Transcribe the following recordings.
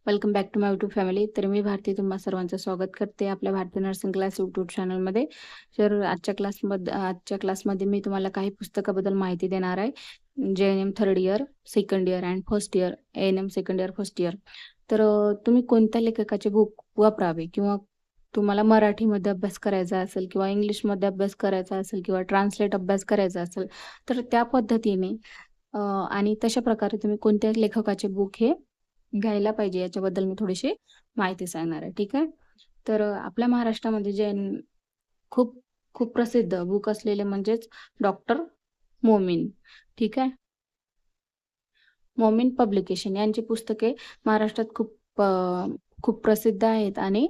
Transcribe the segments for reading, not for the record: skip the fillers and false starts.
Welcome back to my YouTube family. तर मी भारती तुम्हा सर्वांचं स्वागत करते आपल्या भारती नर्सिंग क्लास यूट्यूब चॅनलमध्ये. तर आजच्या क्लासमध्ये मी तुम्हाला काही पुस्तकाबद्दल माहिती देणार आहे. JNM third year, second year and first year, ANM second year, first year. तर तुम्ही कोणत्या लेखकाचे बुक वापरावे किंवा तुम्हाला मराठीमध्ये अभ्यास करायचा असेल किंवा इंग्लिशमध्ये अभ्यास करायचा असेल किंवा ट्रान्सलेट अभ्यास करायचा असेल तर त्या पद्धतीने आणि तशा प्रकारे तुम्ही कोणत्या लेखकाचे बुक हे घ्यायला पाहिजे याच्याबद्दल मी थोडीशी माहिती सांगणार आहे. ठीक आहे. तर आपल्या महाराष्ट्रामध्ये खूप खूप प्रसिद्ध बुक असलेले म्हणजेच डॉक्टर मोमीन. ठीक आहे. मोमीन पब्लिकेशन यांची पुस्तके महाराष्ट्रात खूप प्रसिद्ध आहेत आणि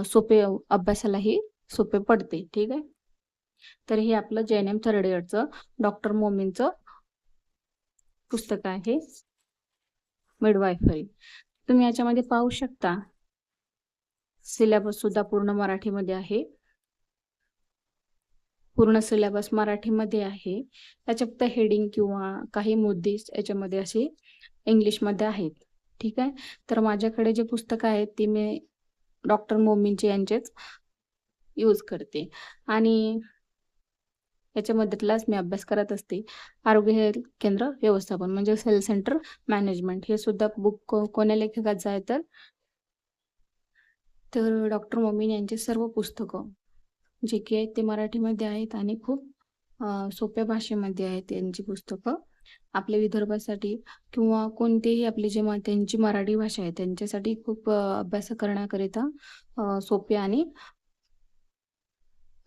सोपे अभ्यासालाही सोपे पडते. ठीक आहे. तर हे आपलं JNM थर्ड इयरचं डॉक्टर मोमीनचं पुस्तक आहे, मिडवायफरी. तुम्ही याच्यामध्ये पाहू शकता सिलेबस सुद्धा पूर्ण मराठीमध्ये आहे. पूर्ण सिलेबस मराठीमध्ये आहे. त्याच्या फक्त हेडिंग किंवा काही मुद्दे याच्यामध्ये असे इंग्लिशमध्ये आहेत. ठीक आहे. तर माझ्याकडे जे पुस्तकं आहेत ती मी डॉक्टर मोमीनचे यांचेच यूज करते आणि याच्यामधलाच मी अभ्यास करत असते. आरोग्य हेल्थ केंद्र व्यवस्थापन म्हणजे हेल्थ सेंटर मॅनेजमेंट हे सुद्धा बुक कोण्या लेखकाचं आहे तर डॉक्टर मोमीन यांचे सर्व पुस्तकं जे की आहेत ते मराठीमध्ये आहेत आणि खूप सोप्या भाषेमध्ये आहेत त्यांची पुस्तकं. आपल्या विदर्भासाठी किंवा कोणतेही आपले त्यांची मराठी भाषा आहे त्यांच्यासाठी खूप अभ्यास करण्याकरिता सोपे आणि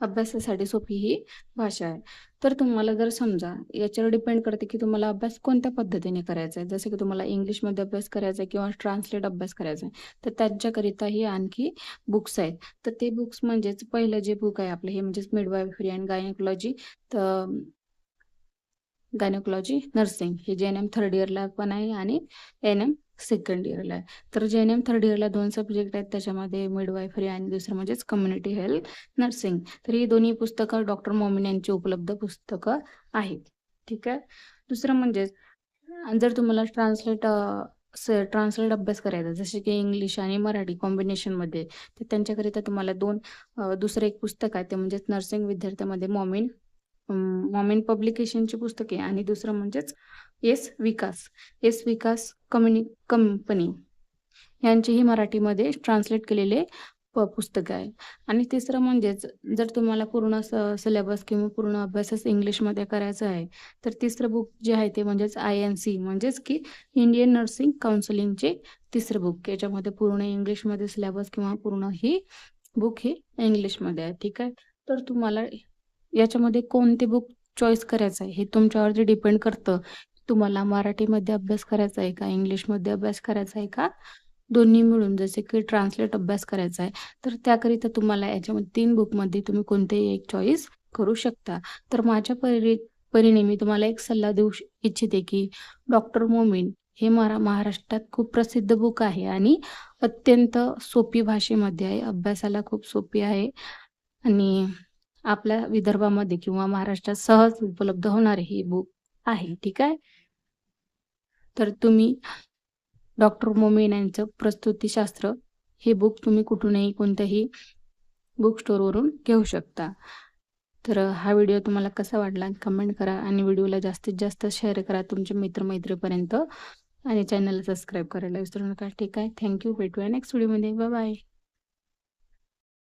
अभ्यासासाठी सोपी ही भाषा आहे. तर तुम्हाला जर समजा याच्यावर डिपेंड करते की तुम्हाला अभ्यास कोणत्या पद्धतीने करायचा आहे. जसं की तुम्हाला इंग्लिशमध्ये अभ्यास करायचा आहे किंवा ट्रान्सलेट अभ्यास करायचा आहे तर त्यांच्याकरिताही आणखी बुक्स आहेत. तर ते बुक्स म्हणजेच पहिलं जे बुक आहे आपलं हे म्हणजेच मिडवायफरी अँड गायनेकॉलॉजी नर्सिंग हे JNM थर्ड इयरला पण आहे आणि ANM सेकंड इयरला आहे. तर JNM थर्ड इयरला 2 सब्जेक्ट आहेत त्याच्यामध्ये मिडवायफरी आणि दुसरं म्हणजेच कम्युनिटी हेल्थ नर्सिंग. तर ही दोन्ही पुस्तकं डॉक्टर मोमीन यांची उपलब्ध पुस्तकं आहेत. ठीक आहे. दुसरं म्हणजेच जर तुम्हाला ट्रान्सलेट अभ्यास करायचा जसे की इंग्लिश आणि मराठी कॉम्बिनेशनमध्ये तर त्यांच्याकरिता तुम्हाला दुसरं एक पुस्तक आहे ते म्हणजेच नर्सिंग विद्यार्थ्यामध्ये मोमीन पब्लिकेशनची पुस्तके आणि दुसरं म्हणजेच एस विकास कंपनी यांचेही मराठीमध्ये ट्रान्सलेट केलेले पुस्तक आहे. आणि तिसरं म्हणजेच जर तुम्हाला पूर्ण सिलेबस किंवा पूर्ण अभ्यासच इंग्लिशमध्ये करायचा आहे तर तिसरं बुक जे आहे ते म्हणजेच INC म्हणजेच की इंडियन नर्सिंग काउन्सिलिंगचे तिसरं बुक. याच्यामध्ये पूर्ण इंग्लिशमध्ये सिलेबस किंवा पूर्ण ही बुक ही इंग्लिशमध्ये आहे. ठीक आहे. तर तुम्हाला याच्यामध्ये कोणते बुक चॉईस करायचं आहे हे तुमच्यावरती डिपेंड करतं. तुम्हाला मराठीमध्ये अभ्यास करायचा आहे का इंग्लिशमध्ये अभ्यास करायचा आहे का दोन्ही मिळून जसे की ट्रान्सलेट अभ्यास करायचा आहे तर त्याकरिता तुम्हाला याच्यामध्ये 3 बुकमध्ये तुम्ही कोणतेही एक चॉईस करू शकता. तर माझ्या परीने मी तुम्हाला एक सल्ला देऊ इच्छिते की डॉक्टर मोमीन हे महाराष्ट्रात खूप प्रसिद्ध बुक आहे आणि अत्यंत सोपी भाषेमध्ये आहे. अभ्यासाला खूप सोपी आहे आणि आपल्या विदर्भामध्ये किंवा महाराष्ट्रात सहज उपलब्ध होणारे हे बुक आहे. ठीक आहे. तर तुम्ही डॉक्टर मोमीन यांचं प्रस्तुतीशास्त्र हे बुक तुम्ही कुठूनही कोणत्याही बुक स्टोअरवरून घेऊ शकता. तर हा व्हिडिओ तुम्हाला कसा वाटला कमेंट करा आणि व्हिडिओला जास्तीत जास्त शेअर करा तुमच्या मित्रमैत्रीपर्यंत आणि चॅनलला सबस्क्राईब करायला विसरू नका. ठीक आहे. थँक्यू. भेटूया नेक्स्ट व्हिडिओमध्ये. Bye bye.